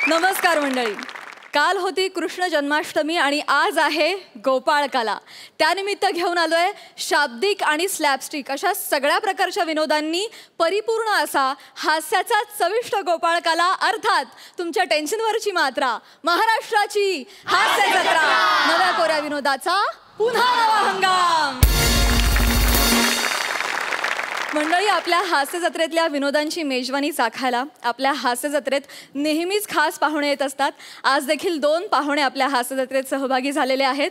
नमस्कार मंडळी. काल होती कृष्ण जन्माष्टमी आणि आज आहे गोपाळकाला. त्यानिमित्त घेऊन आलोय शाब्दिक आणि स्लॅपस्टिक अशा सगळ्या प्रकारच्या विनोदांनी परिपूर्ण असा हास्याचा चविष्ट गोपाळकाला, अर्थात तुमच्या टेन्शनवरची मात्रा, महाराष्ट्राची हास्य जत्रा, नव्या कोऱ्या विनोदाचा पुन्हा नवा हंगाम. मंडळी, आपल्या हास्य जत्रेतल्या विनोदांची मेजवानी चाखायला आपल्या हास्य जत्रेत नेहमीच खास पाहुणे येत असतात. आज देखील 2 पाहुणे आपल्या हास्य जत्रेत सहभागी झालेले आहेत.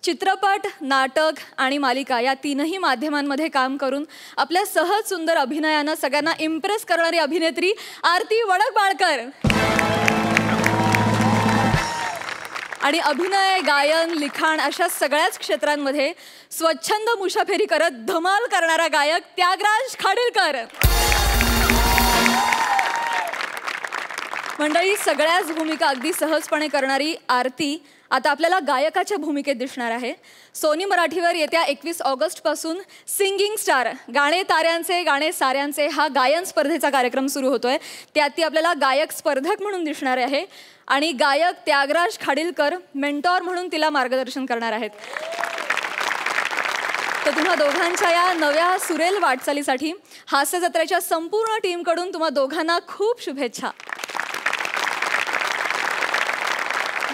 चित्रपट, नाटक आणि मालिका या 3ही माध्यमांमध्ये काम करून आपल्या सहज सुंदर अभिनयानं सगळ्यांना इम्प्रेस करणारी अभिनेत्री आरती वडकबाळकर. आणि अभिनय, गायन, लिखाण अशा सगळ्याच क्षेत्रांमध्ये स्वच्छंद मुसाफिरी करत धमाल करणारा गायक त्यागराज खाडीलकर. मंडळी, सगळ्याच भूमिका अगदी सहजपणे करणारी आरती आता आपल्याला गायकाच्या भूमिकेत दिसणार आहे. सोनी मराठीवर येत्या 21 ऑगस्टपासून सिंगिंग स्टार, गाणे ताऱ्यांचे गाणे साऱ्यांचे हा गायन स्पर्धेचा कार्यक्रम सुरू होतोय. त्यात ती आपल्याला गायक स्पर्धक म्हणून दिसणार आहे आणि गायक त्यागराज खाडीलकर मेंटॉर म्हणून तिला मार्गदर्शन करणार आहेत. तर तुम्हा दोघांच्या या नव्या सुरेल वाटचालीसाठी हास्य जत्रेच्या संपूर्ण टीमकडून तुम्हा दोघांना खूप शुभेच्छा.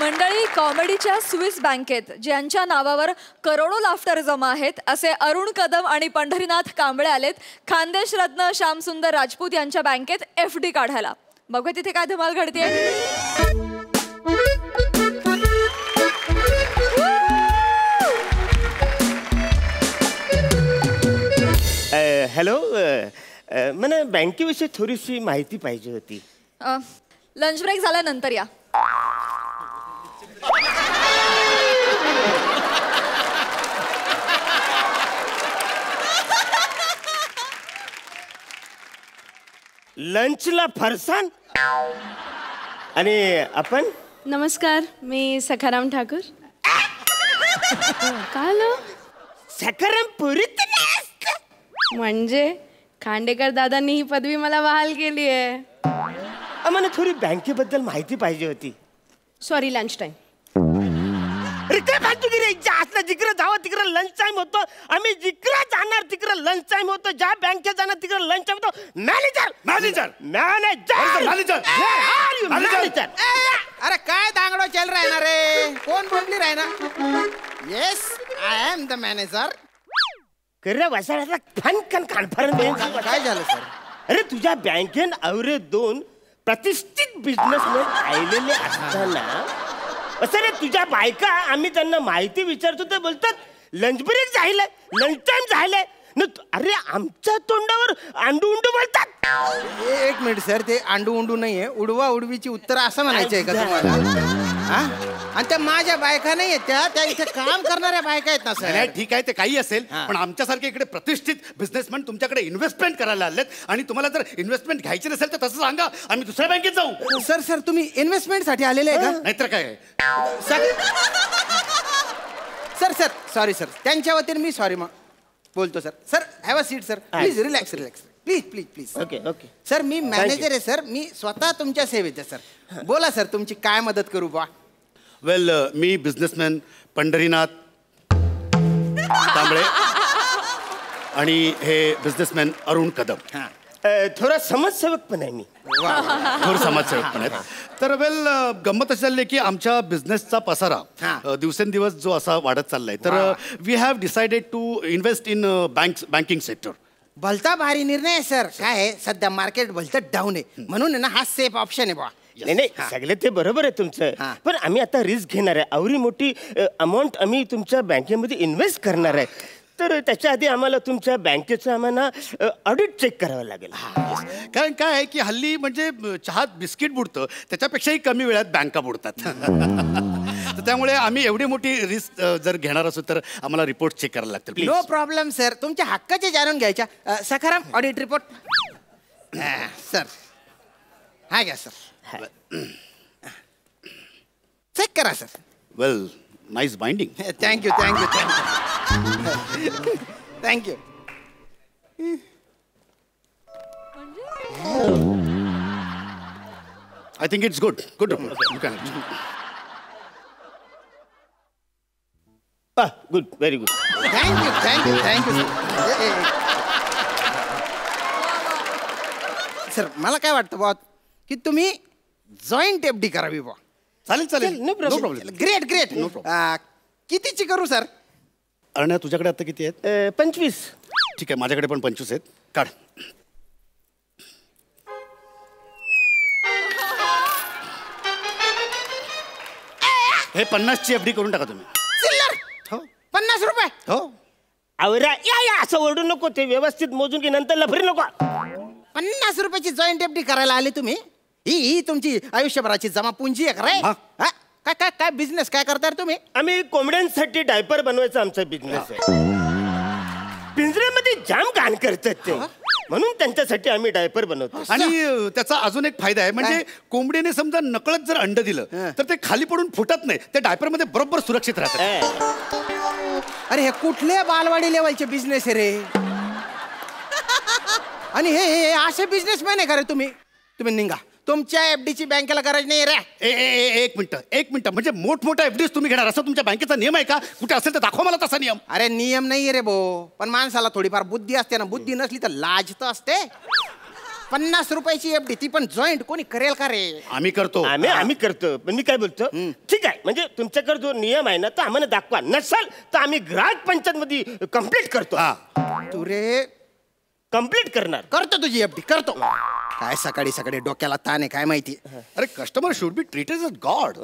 मंडळी, कॉमेडीच्या स्विस बँकेत ज्यांच्या नावावर करोडो लाफ्टर जमा आहेत असे अरुण कदम आणि पंढरीनाथ कांबळे आलेत खानदेश रत्न श्यामसुंदर राजपूत यांच्या बँकेत FD काढायला. बघूया तिथे काय धमाल घडते. हॅलो, मला बँकेविषयी थोडीशी माहिती पाहिजे होती. लंच ब्रेक झाल्यानंतर या. लंचला फरसाण आणि आपण. नमस्कार, मी सखाराम ठाकूर. काल सखाराम पुरी म्हणजे खांडेकर दादांनी ही पदवी मला बहाल केली आहे. आम्हाला थोडी बँकेबद्दल माहिती पाहिजे होती. Sorry, lunch time. जिकडे जावं तिकडे लंच टाइम होतो. आम्ही जिकडे जाणार तिकडे लंच टाइम होतो. ज्या बँकेत जाणार तिकडे लंच टाइम होतो. Manager manager manager manager manager. अरे काय दांगडो चल रहा है ना रे? कौन बोलली रहा है ना? Yes, I am the manager. करे वसाड्याचा फनकन कॉन्फरन्स. काय झालं सर? अरे तुझ्या बँकेन अवरे 2 प्रतिष्ठित बिझनेसमॅन आलेले असताना असं रे तुझ्या बायका, आम्ही त्यांना माहिती विचारतो ते बोलतात लंच ब्रेक झालाय, लंच टाइम झालाय. अरे आमच्या तोंडावर अंडू उंडू बोलतात. एक मिनिट सर, ते अंडू उंडू नाहीये, उडवा उडवीची उत्तर असं म्हणायचं आहे का तुम्हाला? आणि त्या माझ्या बायका नाही आहेत, त्या इथे काम करणाऱ्या बायका आहेत ना सर. ठीक आहे, ते काही असेल, पण आमच्यासारखे इकडे प्रतिष्ठित बिझनेसमॅन तुमच्याकडे इन्व्हेस्टमेंट करायला आलेत आणि तुम्हाला जर इन्व्हेस्टमेंट घ्यायची नसेल तर तसं सांगा, आम्ही दुसऱ्या बँकेत जाऊ. सर सर तुम्ही इन्व्हेस्टमेंट साठी आलेले आहे का? नाहीतर काय सर सर सॉरी सर, त्यांच्या वतीने मी सॉरी बोलतो sir. Sir have a seat sir, please relax relax, please please please. Okay okay sir, me manager आहे सर, मी स्वतः तुमच्या सेवेत आहे सर. बोला सर, तुमची काय मदत करू बा? वेल, मी बिझनेसमॅन पंढरीनाथ कांबळे आणि हे बिझनेसमॅन अरुण कदम. थोडा समाजसेवक पण आहे मी. थोडं समाजसेवक पण आहेत. तर वेल, गंमत अशी चालली की आमच्या बिझनेसचा पसारा दिवसेंदिवस जो असा वाढत चाललाय, तर we have decided to invest in banking sector. भलता भारी निर्णय आहे सर. काय आहे, सध्या मार्केट भलतं डाऊन आहे, म्हणून ना हा सेफ ऑप्शन आहे बा. नाही नाही, सगळे ते बरोबर आहे तुमचं, पण आम्ही आता रिस्क घेणार आहे. एवढी मोठी अमाऊंट आम्ही तुमच्या बँकेमध्ये इन्व्हेस्ट करणार आहे, तर त्याच्या आधी आम्हाला तुमच्या बँकेचं आम्हाला ऑडिट चेक करावं लागेल. कारण काय आहे की हल्ली म्हणजे चहात बिस्किट बुडतं त्याच्यापेक्षाही कमी वेळात बँका बुडतात. तर त्यामुळे आम्ही एवढी मोठी रिस्क जर घेणार असू तर आम्हाला रिपोर्ट चेक करायला लागतील. नो प्रॉब्लेम सर, तुमच्या हक्काचे जाणून घ्यायच्या. Sakharam, audit report sir. हा घ्या सर, चेक करा sir. Well, nice binding. Thank you thank you thank you thank you. I think it's good good you can good very good. Thank you sir. मला काय वाटतं बॉ की तुम्ही जॉईंट एफडी करावी बॉ. चालेल चालेल No no problem. Problem. Great great. कितीची करू सर? अरण्या तुझ्याकडे आता किती आहेत? 25. ठीक आहे माझ्याकडे पण 25 आहेत. काढ. हे 50ची एफडी करून टाका तुम्ही. चिल्लर हो 50 रुपये. हो आवरा या असं ओरडू नको. ते व्यवस्थित मोजून घे नंतर लफरी नको. 50 रुपयाची जॉईंट एफडी करायला आले तुम्ही? ही तुमची आयुष्यभराची जमा पुंजी आहे खरं? हा. काय काय काय बिझनेस काय करताय तुम्ही? आम्ही कोंबड्यांसाठी डायपर बनवायचा आमचा बिझनेस आहे. पिंजऱ्यामध्ये जाम घाण करतात ते, म्हणून त्यांच्यासाठी आम्ही डायपर बनवतो. आणि त्याचा अजून एक फायदा आहे म्हणजे कोंबडीने समजा नकळत जर अंड दिलं तर ते खाली पडून फुटत नाही. ते डायपर मध्ये बरोबर सुरक्षित राहतात. अरे हे कुठल्या बालवाडी लेवलचे बिझनेस आहे रे? आणि हे असे बिझनेसमॅन आहे का रे तुम्ही? तुम्ही निघा. तुमच्या एफडीची बँकेला गरज नाही रे. एक मिनिट म्हणजे मोठमोठा एफडीज तुम्ही घेणार असं तुमच्या बँकेचा नियम आहे का? कुठे असेल तर दाखवा मला तसा नियम. अरे नियम नाहीये रे भाऊ, पण माणसाला थोडीफार बुद्धी असते ना. बुद्धी नसली तर लाज तर असते. 50 रुपयाची एफडी ती पण जॉईंट कोणी करेल का रे? आम्ही करतो. आम्ही करतो. पण मी काय बोलतो, ठीक आहे म्हणजे तुमच्याकडे जो नियम आहे ना तो आम्हाला दाखवा. नसाल तर आम्ही ग्राहक पंचायत मध्ये कंप्लीट करतो. तू रे कंप्लीट करणार. करतो तुझी एफडी करतो. काय सकाळी सकाळी डोक्याला ताण आहे काय माहिती. अरे customer should be treated as God.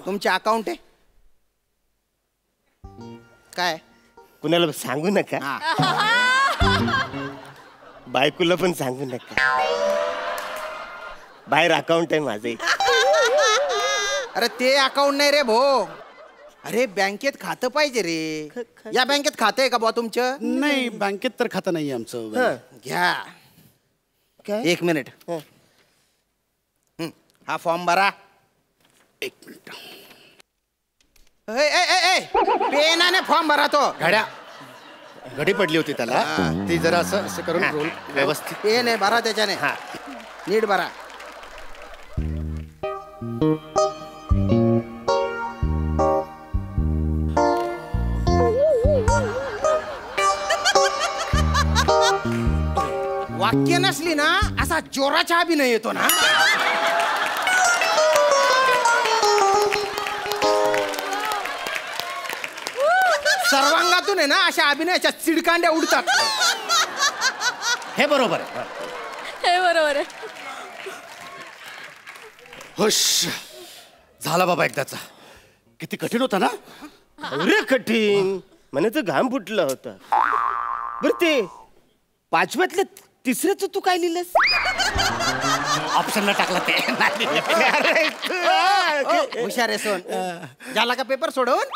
तुमचे अकाउंट आहे काय? कुणाला सांगू नका. बायकोला पण सांगू नका. बाहेर अकाउंट आहे माझे. अरे ते अकाउंट नाही रे भाऊ. अरे बँकेत खातं पाहिजे रे. या बँकेत खातं आहे का बुवा तुमचं? नाही बँकेत तर खातं नाही आमचं. घ्या. काय? 1 मिनिट. हा फॉर्म भरा. 1 मिनिट. पेनाने फॉर्म भरा तो. घडी पडली होती त्याला ती जरा असं करून रोल व्यवस्थित. पेन आहे भरा त्याच्याने. नीट भरा. वाक्य नसली ना असा चोराचा अभिनय येतो ना. सर्वांगातून आहे ना अशा अभिनयाच्या चिडकांड्या उडतात. हे बरोबर आहे. हे बरोबर आहे. हुश झाला बाबा एकदाचा. किती कठीण होता ना. अरे कठीण म्हणे घाम फुटला होता. बरं ते 5व्यातलं 3रंच तू काय लिहिलंस? ऑप्शनला टाकला ते. हुशार आहे सोन. झाला का पेपर सोडवून?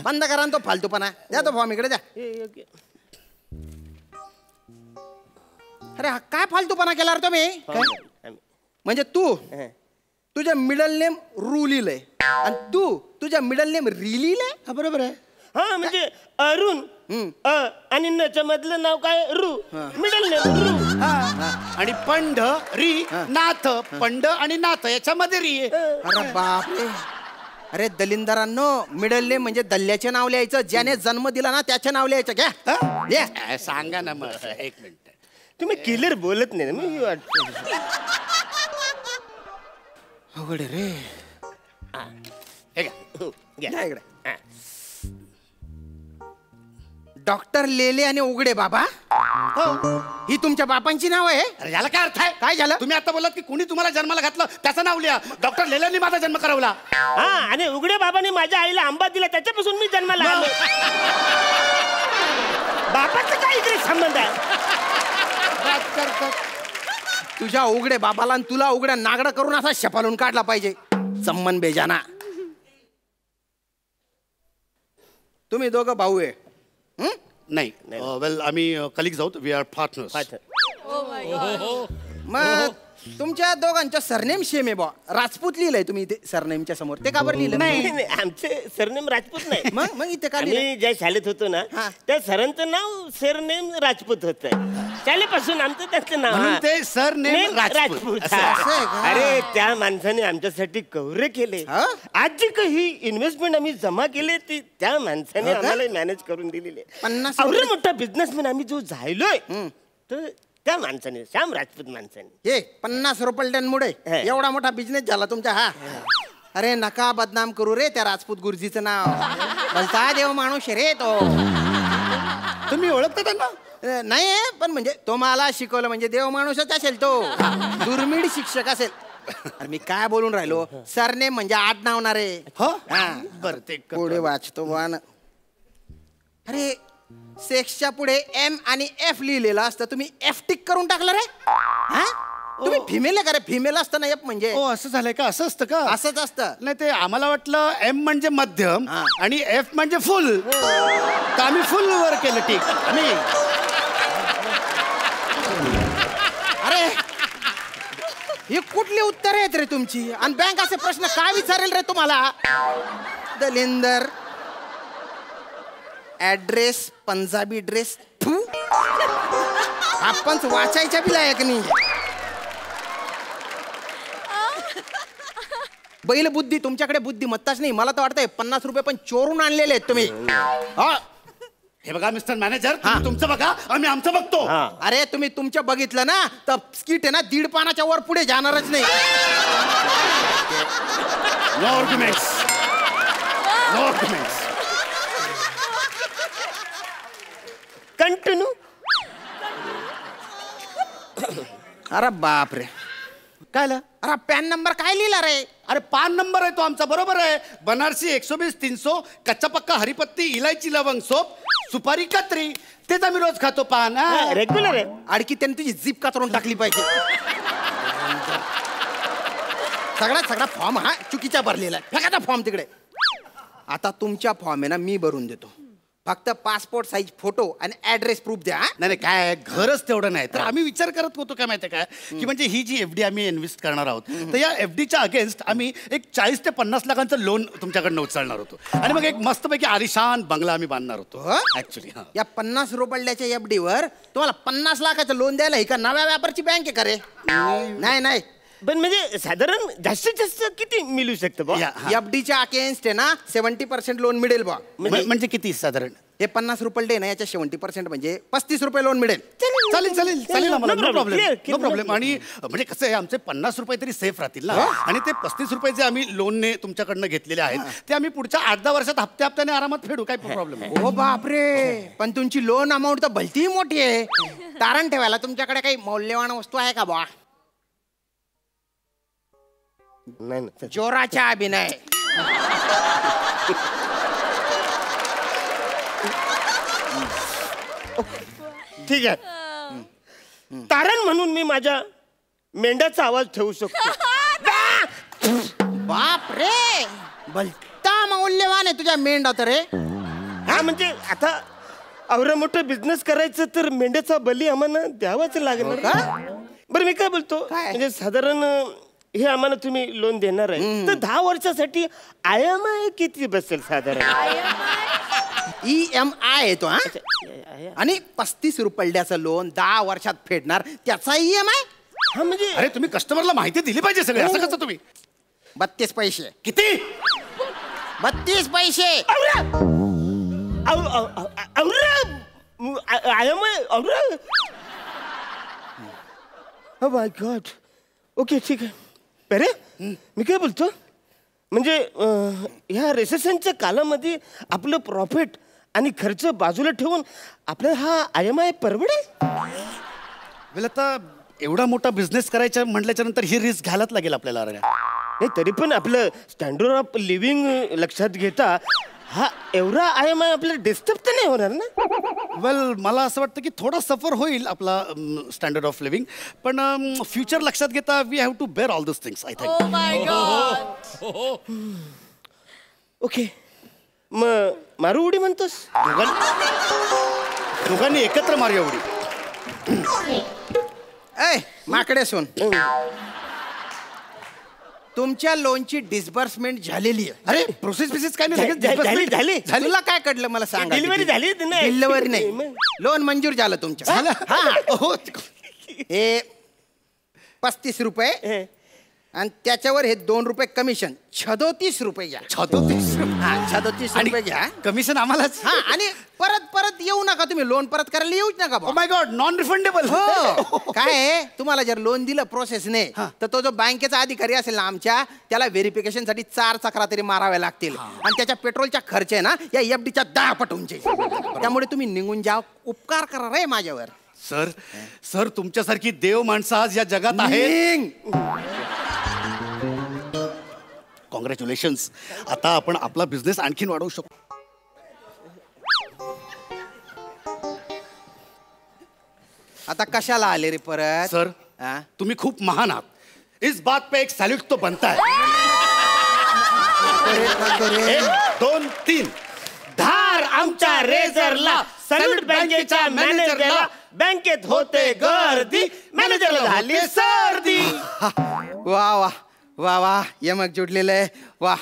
बंद करा ना तो फालतूपणा. द्या तो फॉर्म इकडे द्या. अरे हा काय फालतूपणा केला रे तुम्ही? म्हणजे तू तुझ्या मिडल नेम रू लिहिलंय आणि तू तुझ्या मिडल नेम री लिहिलंय. बरोबर आहे. हा म्हणजे अरुण आणि नच्या मधलं नाव काय रू. मिडल नेम रू. आणि पंड री नाथ. पंड आणि नाथ याच्यामध्ये री. अरे बापरे. अरे दलिंदरांनो मिडल नेम म्हणजे दल्ल्याचे नाव लिहायचं. ज्याने जन्म दिला ना त्याचे नाव लिहायचं. घ्या. सांगा ना मग. 1 मिनिट. तुम्ही क्लिअर बोलत नाही ना. मी वाटत अवघड रे. हे घ्या. घ्या. इकडे. डॉक्टर लेले आणि उघडे बाबा. ही तुमच्या बापांची नाव आहे? अरे याला काय अर्थ आहे? काय झालं? तुम्ही आता बोलत की कुणी तुम्हाला जन्माला घातलं त्याचं नाव लिहा. डॉक्टर लेल्यांनी माझा जन्म करवला. हा आणि उघडे बाबाने माझ्या आईला आंबा दिला त्याच्यापासून मी जन्माला आलो. बापाचं काय इकडे संबंध आहे? तुझ्या उघडे बाबाला आणि तुला उघड्या नागडा करून असा शपालून काढला पाहिजे. चम्मन बेजाना. तुम्ही दोघं भाऊ आहे? नाही वेल आम्ही कलिग्स आहोत. We are partners. मग तुमच्या दोघांच्या सरनेम सेम आहे बा. राजपूत लिहिलंय तुम्ही इथे सरनेमच्या समोर. ते का बरं लिहिलं? नाही, आमचे सरनेम राजपूत नाही. मग इथे का लिहिलं? आम्ही ज्या शाळेत होतो ना त्या सरांचं नाव सरनेम राजपूत होत. शाळेपासून आमचं त्यांचं नाव म्हणून हा. ते सरनेम नेम राजपूत. हा. असं आहे का? अरे त्या माणसाने आमच्यासाठी कौरे केले. हा? आज जी काही इन्व्हेस्टमेंट आम्ही जमा केली ती त्या माणसाने हो का? आम्हाला मॅनेज करून दिलेली आहे. 50 एवढा मोठा बिझनेसमॅन आम्ही जो झालोय तर त्या माणसाने, श्याम राजपूत माणसाने. हे 50 रुपये हे. एवढा मोठा बिझनेस झाला तुमचा. हा अरे नका बदनाम करू रे त्या राजपूत गुरुजीचं नाव. भलता देव माणूस रे तो. तुम्ही ओळखता त्यांना? नाही पण म्हणजे तो मला शिकवलं म्हणजे देव माणूसच असेल तो. दुर्मिळ शिक्षक असेल. अरे मी काय बोलून राहिलो. सरनेम म्हणजे आडनाव ना रे. हो बरं ते पुढे वाचतो वान. अरे सेक्सच्या पुढे एम आणि एफ लिहिलेलं असतं, तुम्ही एफ टिक करून टाकलं रे. हा तुम्ही फिमेल आहे का रे? फिमेल असतं ना एफ म्हणजे. हो असं झालंय का? असं असतं का? असंच असतं. नाही ते आम्हाला वाटलं एम म्हणजे मध्यम हा. आणि एफ म्हणजे फुल. तर आम्ही फुल वर केलं टिक. आणि अरे ही कुठली उत्तर आहेत रे तुमची? आणि बँक असे प्रश्न काय विचारेल रे तुम्हाला? दलिंदर ऍड्रेस पंजाबी ड्रेस. आपण वाचायच्या बी लायक नाही. बैल बुद्धी तुमच्याकडे बुद्धिमत्ताच नाही. मला तर वाटतंय 50 रुपये पण चोरून आणलेले आहेत तुम्ही. हा हे बघा मिस्टर मॅनेजर, तुम्ही तुमचं बघा, आम्ही आमचं बघतो. अरे तुम्ही तुमचं बघितलं ना तर स्किट आहे ना 1.5 पानाच्या वर पुढे जाणारच नाही. No arguments. No arguments. Continue. अरे बाप रे. काय आलं? अरे पॅन नंबर काय लिहिला रे? अरे पान नंबर आहे तो आमचा. बरोबर आहे. बनारसी 120 300 कच्चा पक्का हरिपत्ती इलायची लवंग सोप सुपारी कत्री. तेच आम्ही रोज खातो पान. रेग्युलर आहे. आणखी त्यांनी तुझी जीप कातरून टाकली पाहिजे. सगळा फॉर्म हा चुकीचा भरलेला आहे. फेकाचा फॉर्म तिकडे. आता तुमच्या फॉर्म आहे ना मी भरून देतो. फक्त पासपोर्ट साईज फोटो आणि ऍड्रेस प्रूफ द्या. नाही काय घरच तेवढं नाही. तर आम्ही विचार करत होतो काय माहितीये काय की म्हणजे ही जी FD आम्ही इन्व्हेस्ट करणार आहोत तर या FDच्या अगेन्स्ट आम्ही एक 40 ते 50 लाखांचं लोन तुमच्याकडनं उचलणार होतो आणि मग एक मस्तपैकी आलिशान बंगला आम्ही बांधणार होतो. ऍक्च्युली या 50 रुपयाच्या FD वर तुम्हाला 50 लाखाचं लोन द्यायला ही का नव्या व्यापारची बँक आहे का रे? नाही. पण म्हणजे साधारण जास्तीत जास्त किती मिळू शकतं बा? FDच्या अगेन्स्ट आहे ना 70% लोन मिळेल बा. म्हणजे किती साधारण? हे 50 रुपये दे ना याच्या 70% म्हणजे 35 रुपये लोन मिळेल. चालेल आम्हाला. No Clear. प्रॉब्लेम. आणि म्हणजे कसं आहे आमचे 50 रुपये तरी सेफ राहतील ना. आणि ते 35 रुपये जे आम्ही लोनने तुमच्याकडनं घेतलेले आहेत ते आम्ही पुढच्या 8-10 वर्षात हप्त्याने आरामात फेडू. काय प्रॉब्लेम आहे? हो बापरे. पण तुमची लोन अमाऊंट तर भलती मोठी आहे. तारण ठेवायला तुमच्याकडे काही मौल्यवान वस्तू आहे का बा? नाही. जोराचा अभिनय. ठीक आहे. तारण म्हणून मी माझ्या मेंढ्याचा आवाज ठेवू शकतो. बाप रे. भलता मौल्यवान आहे तुझ्या मेंढा तर रे. हा म्हणजे आता एवढं मोठं बिझनेस करायचं तर मेंढ्याचा बली आम्हाला द्यावाच लागणार का? बरं मी काय बोलतो म्हणजे साधारण हे आम्हाला तुम्ही लोन देणार आहे तर 10 वर्षासाठी IMI किती बसेल साधारण? EMI आहे तो. हा आणि 35 रुपयाचं लोन 10 वर्षात फेडणार त्याचा EMI. हा म्हणजे अरे तुम्ही कस्टमरला माहिती दिली पाहिजे सगळे. असं कसं तुम्ही? 32 पैसे. किती? 32 पैसे. IMI. Oh my God. Okay ठीक आहे. अरे मी काय बोलतो म्हणजे ह्या रेसेशनच्या कालामध्ये आपलं प्रॉफिट आणि खर्च बाजूला ठेवून आपल्याला हा IMI परवडेल? वेल आता एवढा मोठा बिझनेस करायचा म्हटल्याच्या नंतर ही रिस्क घ्यायलाच लागेल आपल्याला. नाही तरी पण आपलं स्टँडर्ड ऑफ लिव्हिंग लक्षात घेता हा एवढा IMI आपल्याला डिस्टर्ब तर नाही होणार ना? वेल मला असं वाटतं की थोडा सफर होईल आपला स्टँडर्ड ऑफ लिव्हिंग पण फ्युचर लक्षात घेता we have to bear all this things I think. Oh my God. Okay मग मारू उडी म्हणतोस? दोघांनी एकत्र मारूया उडी. ऐ माकडे सोन, तुमच्या लोनची डिस्बर्समेंट झालेली आहे. अरे प्रोसेस काय नाही झाली. तुला काय कळलं मला सांग. डिलिव्हरी झाली नाही. डिलिव्हरी नाही, लोन मंजूर झालं तुमचं. हो हे 35 रुपये आणि त्याच्यावर हे 2 रुपये कमिशन, 36 रुपये घ्या. 36 रुपये घ्या कमिशन आम्हालाच. हा, आणि परत परत येऊ नका तुम्ही, लोन परत करायला येऊच नका. ओ माय गॉड, नॉन रिफंडेबल. हो काय आहे, तुम्हाला जर लोन दिलं प्रोसेसने तर तो जो बँकेचा अधिकारी असेल ना आमच्या, त्याला व्हेरिफिकेशन साठी 4 चक्रा तरी माराव्या लागतील आणि त्याच्या पेट्रोलच्या खर्च आहे ना या FDच्या 10 पट उंची. त्यामुळे तुम्ही निघून जा, उपकार करा रे माझ्यावर. सर तुमच्यासारखी देव माणसं आज या जगात आहेत. कॉंग्रॅच्युलेशन्स. आता आपण आपला बिझनेस आणखीन वाढवू शकतो. आता कशाला आले रे परत? सर तुम्ही खूप महान आहात. इस बात पे एक सॅल्यूट तो बनता है. 1 2 3. धार आमच्या रेझरला, सॅल्यूट बँकेच्या मॅनेजरला. बँकेत होते गर्दी, मॅनेजरला झाली सर्दी. वा वा वा वा, यमक जुडलेलं आहे. वा,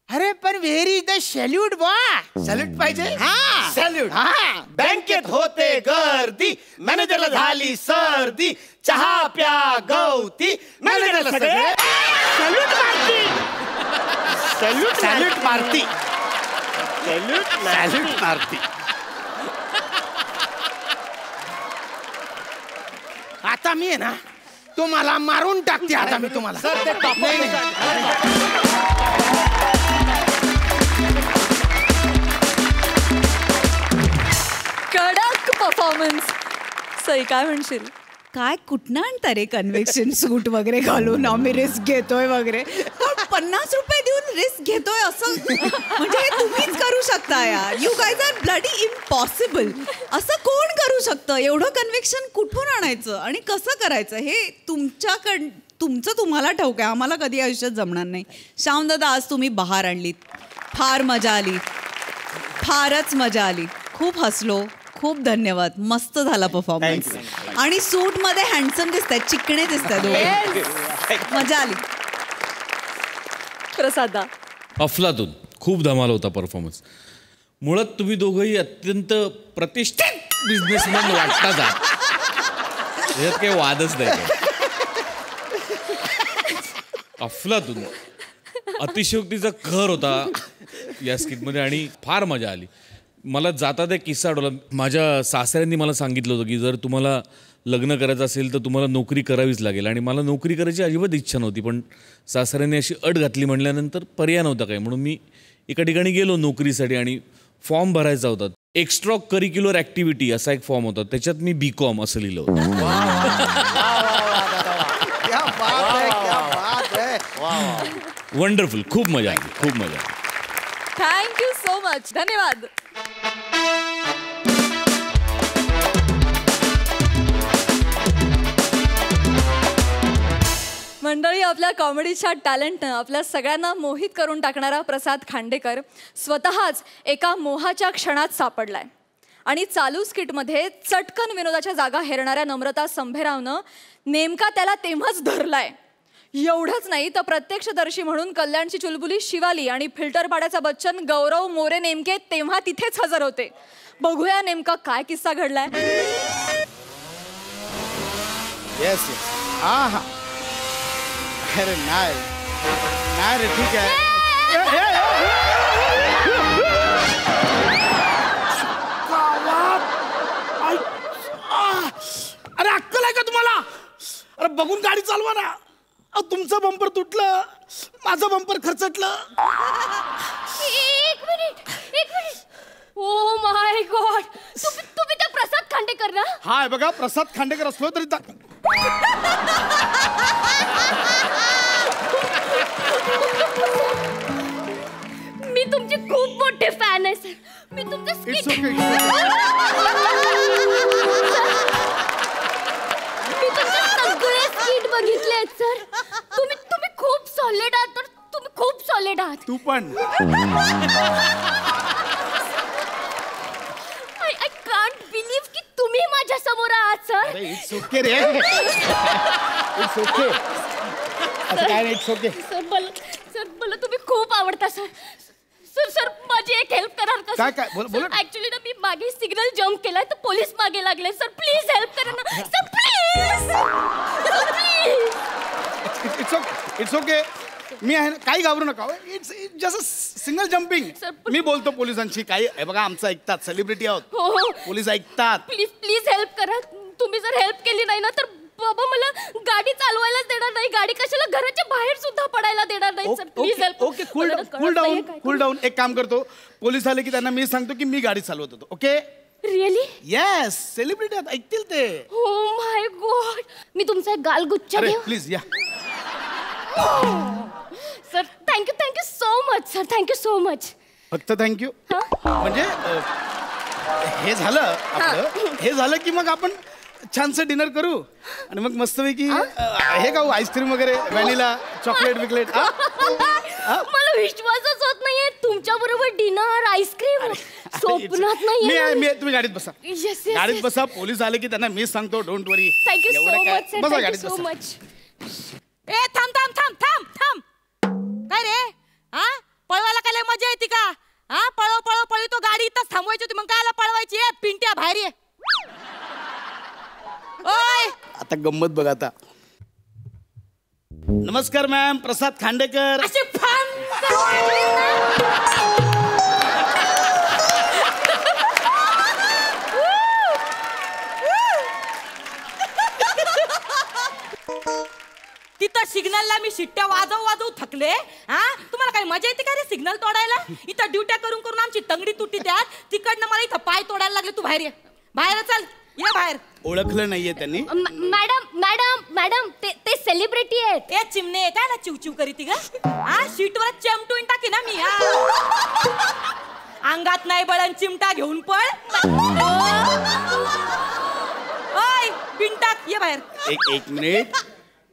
अरे पण व्हेरी इज द सॅल्यूट. वा, सॅल्यूट पाहिजे. हा सॅल्यूट. हा, बँकेत होते गर्दी, मॅनेजरला झाली सर्दी. चहा प्या गवती, मॅनेजरला सगळे सॅल्यूट मारती. सॅल्यूट मारती. सॅल्यूट मारती. आता मी आहे ना तुम्हाला मारून टाकते. आता मी तुम्हाला कडक परफॉर्मन्स. सई काय म्हणशील? काय कुठनं आणता रे कन्व्हेक्शन सूट वगैरे घालून आम्ही रिस्क घेतोय वगैरे. पण 50 रुपये देऊन रिस्क घेतोय असं म्हणजे हे तुम्हीच करू शकता यार. You guys are bloody impossible. असं कोण करू शकतं? एवढं कन्व्हेक्शन कुठून आणायचं आणि कसं करायचं हे तुमचं तुम्हाला ठाऊक आहे. आम्हाला कधी आयुष्यात जमणार नाही. श्यामदादा आज तुम्ही बहार आणलीत, फार मजा आली, फारच मजा आली. खूप हसलो. खूप धन्यवाद. मस्त झाला परफॉर्मन्स. आणि सूट मध्ये हँडसम दिसतात, चिकणे दिसतात. मजा आली. प्रसादा? अफलातून खूप धमाल होता परफॉर्मन्स. मुळात तुम्ही दोघंही अत्यंत प्रतिष्ठित बिझनेसमॅन वाटतात आहात, याच्यात काही वादच नाही. अफलातून अतिशयोक्तीचा कहर होता या स्किटमध्ये आणि फार मजा आली. मला जाता एक किस्सा आठवला. माझ्या सासऱ्यांनी मला सांगितलं होतं की जर तुम्हाला लग्न करायचं असेल तर तुम्हाला नोकरी करावीच लागेल. आणि मला नोकरी करायची अजिबात इच्छा नव्हती, पण सासऱ्यांनी अशी अट घातली म्हणल्यानंतर पर्याय नव्हता काय, म्हणून मी एका ठिकाणी गेलो नोकरीसाठी आणि फॉर्म भरायचा होता. एक्स्ट्रा करिक्युलर ॲक्टिव्हिटी असा एक फॉर्म होता, त्याच्यात मी BCom असं लिहिलं होतं. वंडरफुल. खूप मजा आली, खूप मजा आली. Thank you so much. धन्यवाद. मंडळी, आपल्या कॉमेडीच्या टॅलेंटनं आपल्या सगळ्यांना मोहित करून टाकणारा प्रसाद खांडेकर स्वतःच एका मोहाच्या क्षणात सापडलाय. आणि चालू स्किटमध्ये चटकन विनोदाच्या जागा हेरणाऱ्या नम्रता संभेरावनं नेमका त्याला तेव्हाच धरलाय. एवढंच नाही तर प्रत्यक्षदर्शी म्हणून कल्याणची चुलबुली शिवाली आणि फिल्टर पाड्याचा बच्चन गौरव मोरे नेमके तेव्हा तिथेच हजर होते. बघूया नेमका काय किस्सा घडलाय. Yes yes. हा हा. अरे नाही नाही रे, ठीक आहे. अरे अक्कल आहे का तुम्हाला? अरे बघून गाडी चालवा ना. तुमचं बंपर तुटलं, माझं बंपर खरचटलं. एक मिनिट. ओ माय गॉड, तुम्ही त्या प्रसाद खांडेकर ना? हाय बघा, प्रसाद खांडेकर असलो तरी मी तुमची खूप मोठे फॅन आहे सर. मी तुमचे सगळे स्किट बघितले सर. तुम्ही खूप सॉलिड आहात. तर तुम्ही खूप सॉलिड आहात. तू पण. आय कांट बिलीव्ह की तुम्ही माझ्या समोर आहात sir. It's okay ray, it's okay, असं काय नाही, इट्स ओके. सर मला तुम्ही खूप आवडता सर. सर माझी एक हेल्प कराल का? काय बोला. ऍक्च्युली ना मी मागे सिग्नल जम्प केलाय तर पोलीस मागे लागले. सर प्लीज हेल्प करा ना sir, please. It's okay, it's okay. मी आहे ना, काही घाबरू नका. It's just single jumping. मी बोलतो पोलिसांशी. काही हे बघा, आमचं ऐकतात, सेलिब्रिटी आहोत, पोलीस ऐकतात. प्लीज प्लीज हेल्प करा. तुम्ही जर हेल्प केली नाही ना तर बाबा मला गाडी चालवायलाच देणार नाही. गाडी कशाला घराच्या बाहेर सुद्धा पडायला देणार नाही. Sir please help. Okay, cool down. एक काम करतो, पोलीस आले की त्यांना मी सांगतो की मी गाडी चालवत होतो. ओके? रिअली? येस, सेलिब्रिटी आहेत, ऐकतील ते. ओ माय गॉड. मी तुमचा एक गालगुच्छ घेऊ? प्लीज या. Sir thank you so much. Sir thank you so much. फक्त थँक्यू म्हणजे हे झालं आपलं, हे झालं की मग आपण छानसं डिनर करू आणि मग मस्तपैकी हे खाऊ, आईस्क्रीम वगैरे, व्हॅनिला, चॉकलेट बिकलेट. मला विश्वासच होत नाहीये तुमच्या बरोबर डिनर, आईस्क्रीम स्वप्नात नाहीये. तुम्ही गाडीत बसा. येस गाडीत बसा. पोलीस आले की त्यांना मी सांगतो, don't worry. Thank you so much sir. बसा गाडीत सो बसा. मच. ए थांब थांब थांब थांब थांब. काय रे, हा पळवायला काय लय मजा येते का? हा पळव पळव पळवी, तो गाडी इथंच थांबवायची होती, मग कायला पळवायची? ए पिंट्या बाहेर ये. ओय आता गंमत बघ. आता नमस्कार मॅम, प्रसाद खांडेकर. अशी फान तिथं सिग्नलला मी शिट्ट्या वाजवू थकले. हा तुम्हाला काही मजा येते का रे सिग्नल तोडायला? इथं ड्युट्या करून करून आमची तंगडी तुटती. त्यात तिकडनं मला इथं पाय तोडायला लागले. तू बाहेर ये, बाहेर चल, ये बाहेर. ओळखलं नाहीये त्यांनी. मॅडम मॅडम मॅडम ते सेलिब्रिटी आहेत. ए चिमणे, काय ना चिवचिव करीती ग? हा शीटवर चेमटून टाकी ना मी. अंगात नाही बळण, चिमटा घेऊन पळ. ओय बिनटाक, ये बाहेर. एक मिनिट.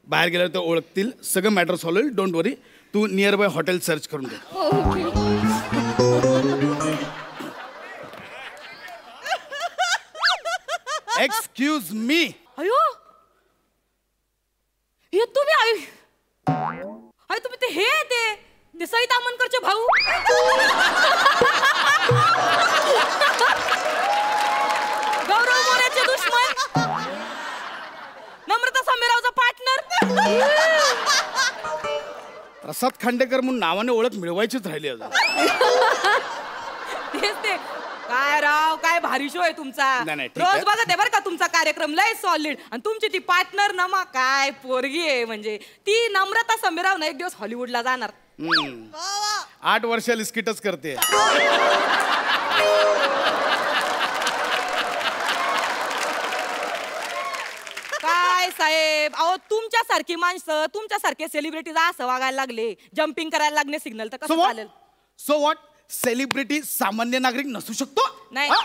बाहेर गेल्यावर तर ओळखतील, सगळं मॅटर सॉल्व होईल, डोंट वरी. तू नियर बाय हॉटेल सर्च करून घे. Excuse me. अयो हे तुम्ही अय तुम्ही ते हे ते सई तामणकरचे भाऊ. गौरव मोरेचे दुश्मन, नम्रता समीरावचा पार्टनर. प्रसाद खांडेकर म्हणून नावाने ओळख मिळवायचीच राहिली आता. तेच ते. काय राव, काय भारी शो आहे तुमचा. नाही, ठीक आहे. रोज बघत आहे बरं का तुमचा कार्यक्रम, लय सॉलिड. आणि तुमची ती पार्टनर नमा काय पोरगी आहे. म्हणजे ती नम्रता समीराव ना एक दिवस हॉलिवूडला जाणार. 8 वर्ष लिस्किटच करते. काय साहेब, अहो तुमच्यासारखी माणसं, तुमच्यासारखे सेलिब्रिटीज असं वागायला लागले, जम्पिंग करायला लागले सिग्नल, तर कसं चालेल? So what? सेलिब्रिटी सामान्य नागरिक नसू शकतो? नाही. हा?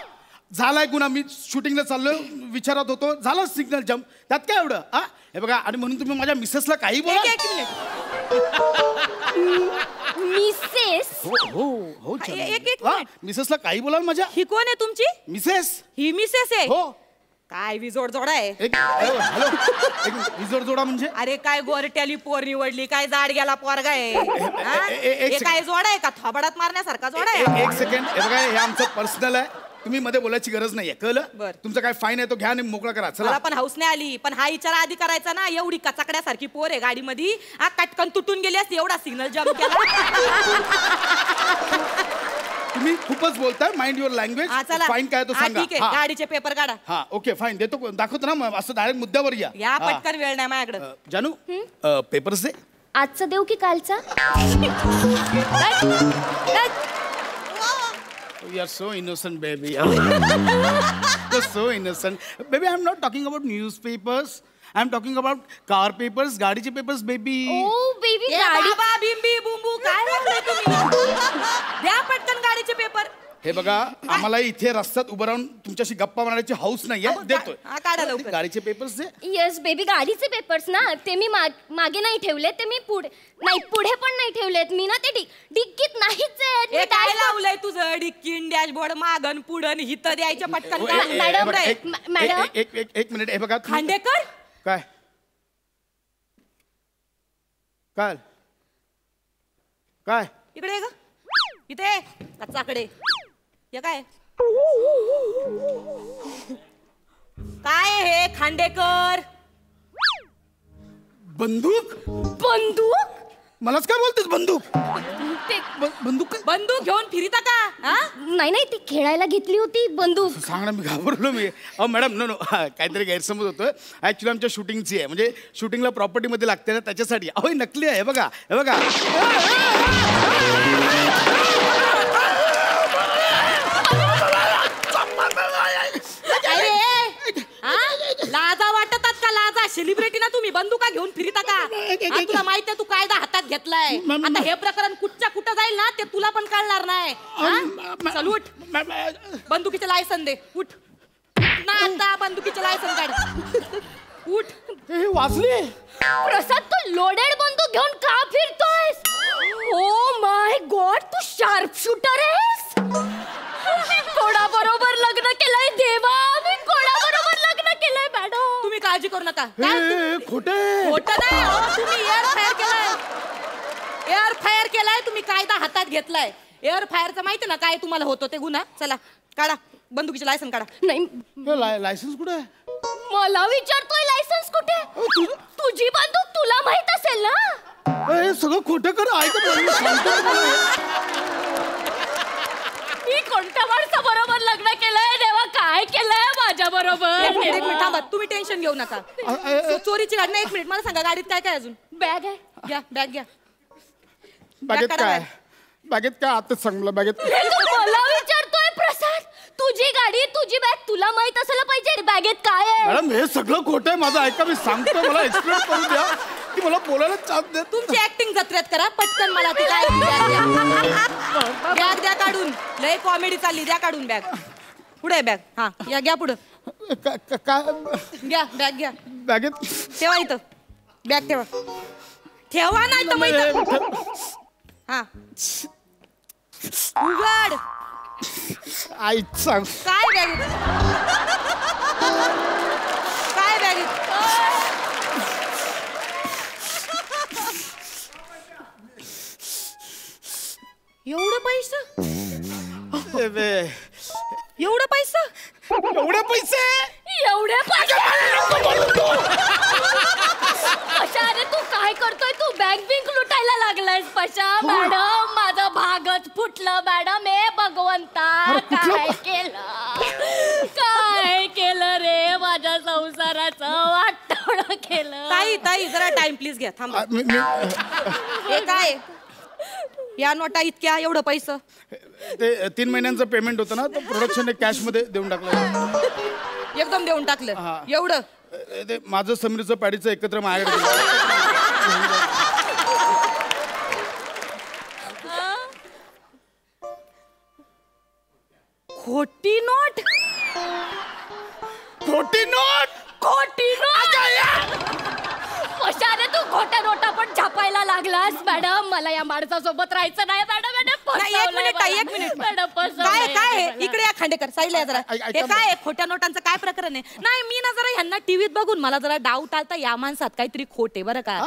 झालाय गुन्हा. मी शूटिंगला चाललोय, विचारत होतो, झालं सिग्नल जम्प, त्यात काय एवढं? हा हे बघा, आणि म्हणून तुम्ही माझ्या मिसेसला काही बोला. एक मिनिट. मिसेस? हो एक मिनिट. मिसेसला काही बोला माझ्या. ही कोण आहे तुमची? मिसेस. ही मिसेस आहे? हो. काय विजोड जोडा आहे. हॅलो, विजोड जोडा म्हणजे? अरे काय गोरट्याली पोर निवडली, काय जाड गेला पोरगा आहे. हे काय जोडा आहे का? थोबाडात मारण्यासारखा जोडा आहे. एक सेकंड. हे बघा, हे आमचं पर्सनल आहे, तुम्ही मध्ये बोलायची गरज नाहीये, कळलं? बरं. तुमचा काय फाईन आहे तो घ्या आणि मोकळा करा. चला. मला पण हाऊस नाही आली, पण हा विचार आधी करायचा ना. एवढी कचाकड्यासारखी पोर आहे गाडीमध्ये, हा कटकन तुटून गेली असती, एवढा सिग्नल जम्प केला. तुम्ही खूपच बोलताय. Mind your language. फाईन काय तो सांगा. ठीक आहे, गाडीचे पेपर काढा. हा ओके फाईन देतो, दाखवतो ना. मग असं डायरेक्ट मुद्द्यावर या. या पटकन, वेळ नाही माझ्याकडे. जानू पेपर्स दे. आजचा देऊ की कालचा? You are so innocent, baby. You're so innocent. Baby, I'm not talking about newspapers. I'm talking about car papers, गाडीचे papers, baby. ओ बेबी ए गाडी. बाबा, बिंबी बुंबू काय बोलताय तुम्ही? द्या पटकन गाडीचे पेपर. हे बघा आम्हाला इथे रस्त्यात उभं राहून तुमच्याशी गप्पा मारण्याची हौस नाहीये. देतोय काढा लवकर. गाडीचे पेपर्स दे. येस बेबी गाडीचे पेपर्स ना ते मी मागे नाही ठेवले ते मी पुढे पण नाही ठेवलेत मी ना ते डिक्कीत नाहीच आहेत. हे काय लावलंय तुझं डिक्कीन डॅशबोर्ड मागन पुढन हित द्यायच्या पटकन. मॅडम एक मिनिट. हे बघा खांडेकर काय काय काय इकडे ग इथे कच्चाकडे हे काय काय हे खांडेकर बंदूक बंदूक मलाच काय बोलतेस बंदूक बंदूक बंदूक घेऊन फिरता का? नाही ती खेळायला घेतली होती बंदूक. सांग ना मी घाबरलो मी. अहो मॅडम नो काहीतरी गैरसमज होतोय. ऍक्च्युली आमच्या शूटिंगची आहे म्हणजे शूटिंगला प्रॉपर्टीमध्ये लागते ना त्याच्यासाठी. अहो नकली आहे. बघा हे बघा. लाजा वाटतात का लाजा? सेलिब्रिटी ना तुम्ही बंदुका घेऊन फिरता का? तुला माहित आहे तू कायदा हातात घेतलाय. आता हे प्रकरण कुठच्या कुठं जाईल ना ते तुला पण कळणार नाही. चल उठ बंदुकीचे लायसन दे. उठ ना आता बंदुकीचे लायसन काढ. उठ. वाचली प्रसाद तू लोडेड बंदूक घेऊन का फिरतोयस? ओ माय गॉड तू शार्प शूटर आहेस. कोणाबरोबर लग्न केलंय देवा? मी कोणाबरोबर लग्न केलंय मॅडम? तुम्ही काळजी करू नका. खोटे खोटं नाही हो. तुम्ही एअर फायर केलाय. एअर फायर केलाय तुम्ही कायदा हातात घेतलाय. एअर फायरचं माहिती ना काय तुम्हाला होतो ते गुन्हा. चला काढा बंदुकीचे लायसन काढा. नाही लायसन्स कुठे आहे? मला विचारतोय लायसन्स कुठे? तुझी बंदूक तुला माहित असेल ना. हे सगळं खोटं कर. मी कोणत्या माणसाबरोबर लग्न केलंय देवा? काय केलंय माझ्या बरोबर? एक मिनिट थांबा. तुम्ही टेन्शन घेऊ नका. चोरीची गाडी नाही. एक मिनिट मला सांगा गाडीत काय काय अजून? बॅग आहे. घ्या बॅग घ्या. बागेत काय आताच सांग मला. बागेत मला विचारतोय प्रसाद. तुझी गाडी तुझी बॅग तुला माहित असायला पाहिजे. बॅगेत काय आहे? मॅडम हे सगळं खोटं आहे माझं. ऐका मी सांगतो मला एक्सप्लेन करू द्या की मला बोलायला चान्स द्या. तुमची ऍक्टिंग जत्रेत करा पटकन. मला ती काय बॅग द्या काढून. लय कॉमेडी चालली. द्या काढून बॅग. पुढे बॅग. हा या घ्या पुढं. घ्या बॅग घ्या. बॅगेत ठेवा इथं. बॅग ठेवा. ठेवा नाही तर मग हा उघड. आई सांग काय बॅग काय बॅग एवढं पैसे? एवढं पैसे? एवढे पैसे? एवढे पैसे? पशा अरे तू काय करतोय? तू बँक बिंक लुटायला लागलायस पशा. मॅडम माझं भागच फुटलं मॅडम. हे भगवंता काय केलं रे माझ्या संसाराचं वाटोळं केलं. ताई जरा टाइम प्लीज घ्या. थांबा. हे काय या नोटा इतक्या? एवढं पैसे? ते 3 महिन्यांचं पेमेंट होतं ना तर प्रोडक्शनने कॅश मध्ये देऊन टाकलं. एकदम देऊन टाकलं एवढं? ते माझं समीरचं पॅडीचं एकत्र माझ्याकडे. खोटी नोट? खोटी नोट? खोटी नोट? कशाने तू खोट्या नोटा पण छापायला लागलास मॅडम? मला या माणसासोबत राहायचं नाही मॅडम. एक मिनिट काय इकडे या खांडेकर साईला जरा. हे काय खोट्या नोटांचं काय प्रकरण आहे? नाही मी ना जरा ह्यांना टीव्हीत बघून मला जरा डाऊट आलता या माणसात काहीतरी खोट आहे बरं का.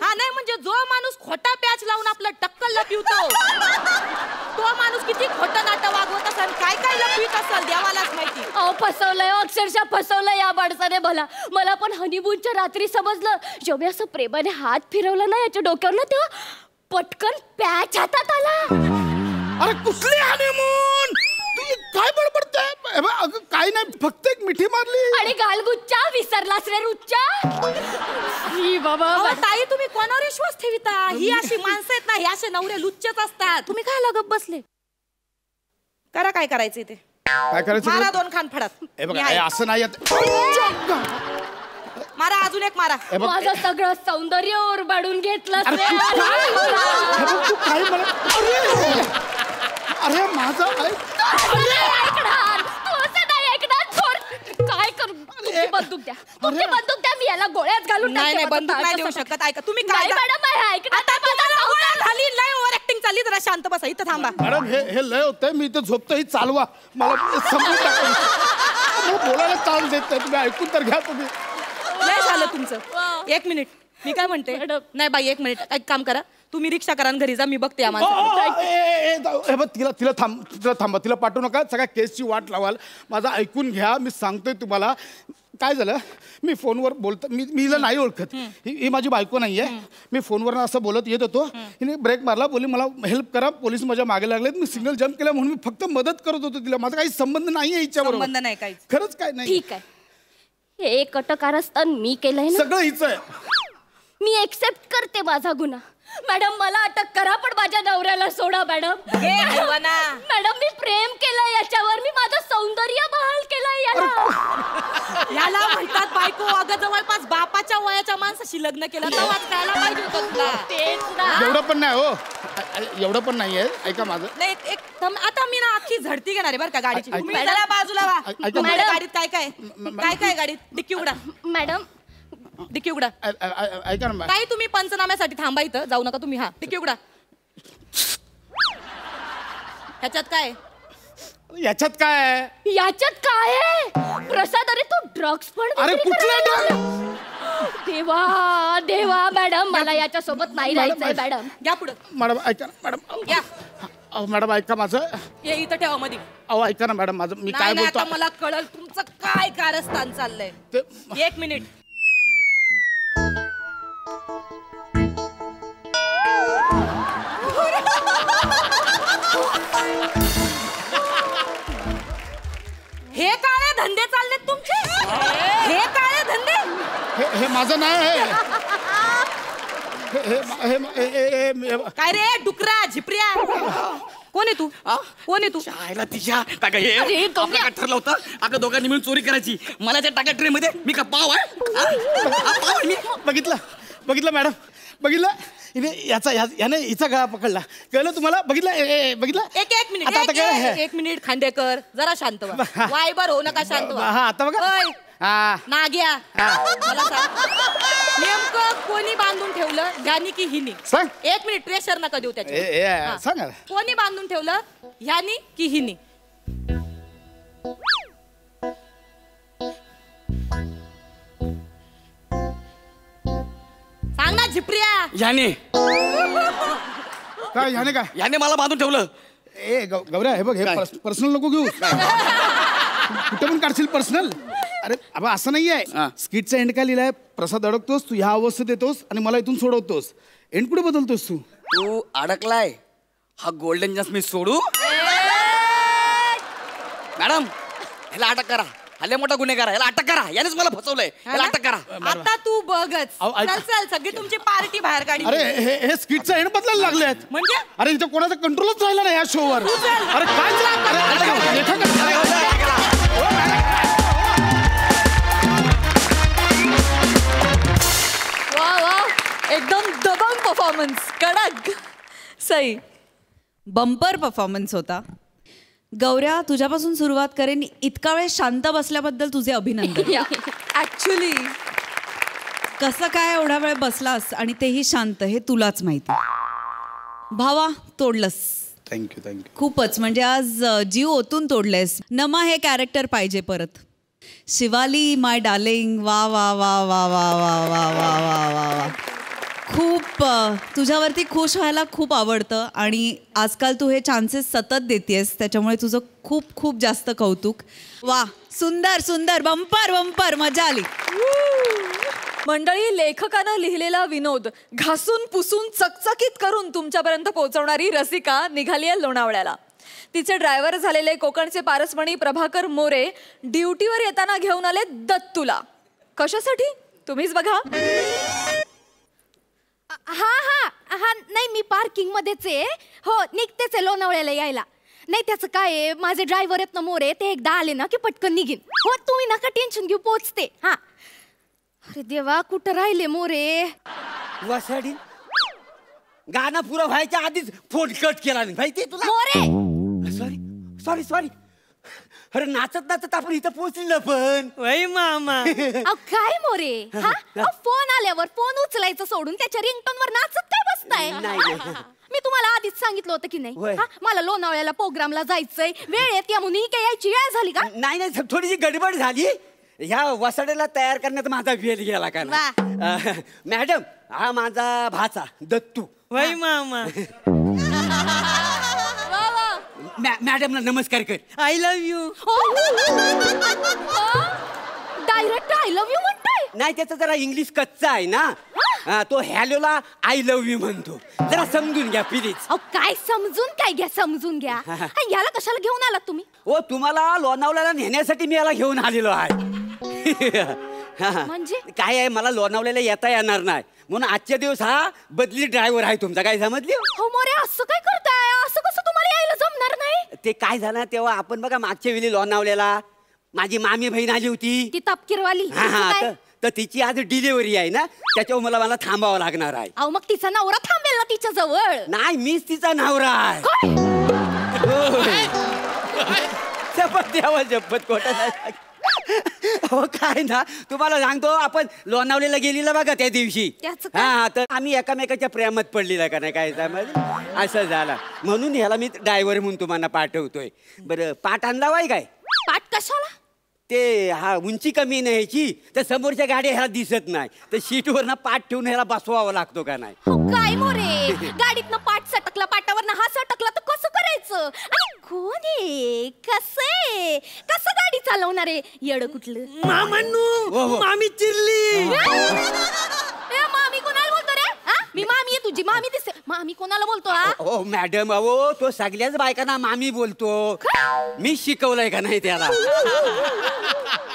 हा नाही म्हणजे जो माणूस खोटा पॅच लावून आपलं टक्कल लपवतो तो माणूस किती खोटं नाटक वागवत असेल काय काय लपवीत असेल देवालाच माहिती. अहो फसवलंय अक्षरशः फसवलंय या माणसाने मला पण हनीमूनच्या रात्री समजलं. जेव्हा असं प्रेमाने हात फिरवला ना याच्या डोक्यावर तेव्हा पटकन पॅच हातात आला. अरे कुठली हनीमून? तू काय बडबडते? काय नाही फक्त एक मिठी मारली. आणि गालगुच्चा विसरलास रे रुच्चा. बाबा ताई तुम्ही कोणावर विश्वास ठेविता? ही अशी माणसं आहेत ना हे असे नवरे लुच्चेच असतात. तुम्ही काय गप बसले? करा काय करायचं ते. काय करायचं? मारा 2 खान फडात. हे बघा असं नाही. मारा अजून एक मारा. माझं सगळं सौंदर्य ओरबाडून घेतलं. अरे माझं ऐकणार तू असं नाही ऐकणार काय करू तुमची बंदूक द्या मी याला गोळ्यात घालून नाही बंदूक नाही देऊ शकत. ऐका तुम्ही काय मॅडम आता तुम्हाला गोळ्या घाली लय ओव्हर ऍक्टिंग चालली. जरा शांत बसा इथं थांबा. मॅडम हे लय होतंय. मी इथं झोपतोय. चालवा मला समजून टाका. बोलायला चाल देत नाही. तुम्ही ऐकून तर घ्या. तुम्ही लय झालं तुमचं. 1 मिनिट मी काय म्हणते. नाही बाई 1 मिनिट एक काम करा. तुम्ही रिक्षा करा घरी जा. मी बघते या माणसाला. तिला थांबा. तिला पाठवू नका. सगळ्या केसची वाट लावाल. माझं ऐकून घ्या. मी सांगतोय तुम्हाला काय झालं. मी फोनवर बोलतो. मी हिला नाही ओळखत. ही माझी बायको नाहीये. मी फोनवर असं बोलत येत होतो. हिने ब्रेक मारला. बोलली मला हेल्प करा. पोलीस माझ्या मागे लागलेत. मी सिग्नल जम्प केला म्हणून मी फक्त मदत करत होतो तिला. माझा काही संबंध नाही आहे हिच्याबरोबर. संबंध नाही काही. खरंच काय नाही. ठीक आहे हे कटकारस्थान मी केलंय ना. सगळं हिचं आहे. मी एक्सेप्ट करते माझा गुन्हा. मॅडम मला अटक करा पण माझ्या नवऱ्याला सोडा मॅडम. मॅडम मी प्रेम केलंय याच्यावर. मी माझं सौंदर्य बहाल केलंय याला म्हणतात बायको. अगं जवळपास बापाच्या वयाच्या माणसाशी लग्न केलं तर कळायला पाहिजे होतं तुला. तेच ना. एवढं पण नाही हो. एवढं पण नाहीये. ऐका माझं. नाही आता मी ना अख्खी झडती घेणार आहे बरं का गाडीची. तुम्ही जरा बाजूला वा. गाडीत काय गाडीत डिक्की उघडा. मॅडम डिक्की उघडा. ऐका ना. काही तुम्ही पंचनाम्यासाठी थांबा इथं जाऊ नका तुम्ही. हा डिक्की उघडा. ह्याच्यात काय याच्यात काय आहे प्रसाद. अरे तू ड्रग्स पण अरे कुठला देवा मॅडम मला याच्या सोबत नाही राहायचंय मॅडम. घ्या पुढं. मॅडम ऐका ना. मॅडम या मॅडम ऐका माझं. ये इथं ठेवा मध्ये. अहो ऐका ना मॅडम माझं. मी काय बोलतो मला कळलं तुमचं काय कारस्थान चाललंय. 1 मिनिट. हे काळे धंदे चाललेत तुमचे. हे काळे धंदे. हे माझं नाही. काय रे डुकरा झिपऱ्या. कोण आहे तू. कोण आहे तू. शाळेला तिच्या टाका. हे ठरलं होतं आपल्या दोघांनी मिळून चोरी करायची. मला त्या टाका ट्रे मध्ये मी का पाव आहे. मी बघितलं मॅडम. बघितलं याने हिचा गळा पकडला. कळलं तुम्हाला. बघितलं. एक मिनिट. एक मिनिट खांडेकर जरा शांत व्हा. वायबर होऊ नका. शांत व्हा. आता बघा. नाग्या मला सांग नेमकं कोणी बांधून ठेवलं. ह्यानी की हिनी. 1 मिनिट प्रेशर नका देऊ त्याच्या. सांगा कोणी बांधून ठेवलं. ह्यानी की हिनी. सांग ना झिपऱ्या. याने काय याने मला बांधून ठेवलं. गौऱ्या हे बघ. हे पर्सनल नको घेऊ. कुठे पण काढशील पर्सनल. अरे अब असं नाही आहे. स्किटचा एंड काय लिहिलाय. प्रसाद अडकतोस तू ह्या अवस्थेत येतोस आणि मला इथून सोडवतोस. एंड कुठे बदलतोस तू. तू अडकलाय. हा गोल्डन चान्स मी सोडू. मॅडम ह्याला अटक करा. हल्ले मोठा गुन्हेगार आहे. याला अटक करा. यानेच मला फसवलंय. याला अटक करा. आता तू बघच. चल सगळी तुमची पार्टी बाहेर काढी. अरे हे स्किटचा एंड बदलायला लागले. म्हणजे अरे इथं कोणाचा कंट्रोलच राहिला नाही या शोवर. अरे काय एकदम दबंग परफॉर्मन्स. कडक सई. बंपर परफॉर्मन्स होता. गौऱ्या तुझ्यापासून सुरुवात करेन. इतका वेळ शांत बसल्याबद्दल तुझे अभिनंदन. ऍक्च्युली कसं काय एवढा वेळ बसलास आणि तेही शांत हे तुलाच माहिती. भावा तोडलंस. थँक्यू. खूपच. म्हणजे आज जीव ओतून तोडलेस. नमा हे कॅरेक्टर पाहिजे परत. शिवाली माय डार्लिंग. वा वा वा वा वा वा वा वा वा वा वा. खूप तुझ्यावरती खुश व्हायला खूप आवडतं आणि आजकाल तू हे चान्सेस सतत देतेस त्याच्यामुळे तुझं खूप खूप जास्त कौतुक. वा सुंदर सुंदर. Bumper bumper. मजा आली. मंडळी लेखकानं लिहिलेला विनोद घासून पुसून चकचकीत करून तुमच्यापर्यंत पोहोचवणारी रसिका निघाली आहे लोणावळ्याला. तिचे ड्रायव्हर झालेले कोकणचे पारसमणी प्रभाकर मोरे ड्युटीवर येताना घेऊन आले दत्तूला. कशासाठी तुम्हीच बघा. हा नाही मी पार्किंग मध्येच आहे. हो निघतेच आहे लोणावळ्याला यायला. नाही त्याचं काय आहे माझे ड्रायव्हर आहेत ना मोरे ते एकदा आले ना की पटकन निघीन. हो तुम्ही नका टेन्शन घेऊ पोचते. हा अरे देवा कुठं राहिले मोरे. वासाडी गाणं पुरं व्हायच्या आधीच फोन कट केला नाही माहिती तुला. More sorry sorry. अरे नाचत नाचत आपण इथं पोहोचलो पण. वय मामा. अहो काय मोरे हा फोन आल्यावर फोन उचलायचं सोडून त्याच्या रिंगटोन वर नाचत काय बसताय? मी तुम्हाला आधीच सांगितलं होतं की नाही हा? मला लोणावळ्याला प्रोग्रामला जायचंय, वेळ येते म्हणून ही काय यायची वेळ झाली का? नाही थोडीशी गडबड झाली. ह्या वसाड्याला तयार करण्यात माझा वेळ गेला का ना. मॅडम हा माझा भाचा दत्तू. वय मामा. मॅडमला नमस्कार कर. I love you. Direct I love you म्हणतोय? नाही त्याचं जरा इंग्लिश कच्चा आहे ना. तो हॅलोला आय लव्ह यू म्हणतो. जरा समजून घ्या प्लीज. अहो काय समजून काय घ्या, समजून घ्या. याला कशाला घेऊन आलात तुम्ही? ओ तुम्हाला लोणावळ्याला नेण्यासाठी मी याला घेऊन आलेलो आहे. म्हणजे काय आहे, मला लोणावळ्याला येता येणार नाही म्हणून आजच्या दिवस हा बदली ड्रायव्हर आहे तुमचा. काय समजली? हो मोरे असं काय करताय? असं कसं तुम्हाला यायला जमणार नाही? ते काय झालं तेव्हा आपण बघा मागच्या वेळी लोणावळ्याला माझी मामी बहीण आली होती ती तपकीरवाली. तर तिची आज डिलिव्हरी आहे ना, त्याच्यावर मला थांबावं लागणार आहे. अहो मग तिचा नवरा थांबेल ना तिच्या जवळ? नाही मीच तिचा नवरा आहे. जपत खोटा. हो काय ना तुम्हाला सांगतो, आपण लोणावळ्याला गेलेला बघा त्या दिवशी. हा तर आम्ही एकामेकाच्या प्रेमात पडलेला का नाही काय समज असं झाला म्हणून ह्याला मी ड्रायव्हर म्हणून तुम्हाला पाठवतोय. बरं पाठ आणला वाय काय? पाठ कशाला? ते हा उंची कमी नाही ह्याची, तर समोरच्या गाड्या ह्याला दिसत नाही, तर सीटवर ना पाठ ठेवून ह्याला बसवावा लागतो का नाही. काय मोरे गाडीतनं पाठ सटकला, पाटावरनं हा सटकला तर कसं करायचं? आणि कोण आहे, कसं गाडी चालवणार आहे? येड कुठलं? मामांनू मामी चिरली. मामी कोणाला बोलतो रे? मी मामी आहे तुझी, मामी दिसते. मामी कोणाला बोलतो हा? ओ मॅडम अहो तो सगळ्याच बायकांना मामी बोलतो. मी शिकवलंय का नाही त्याला?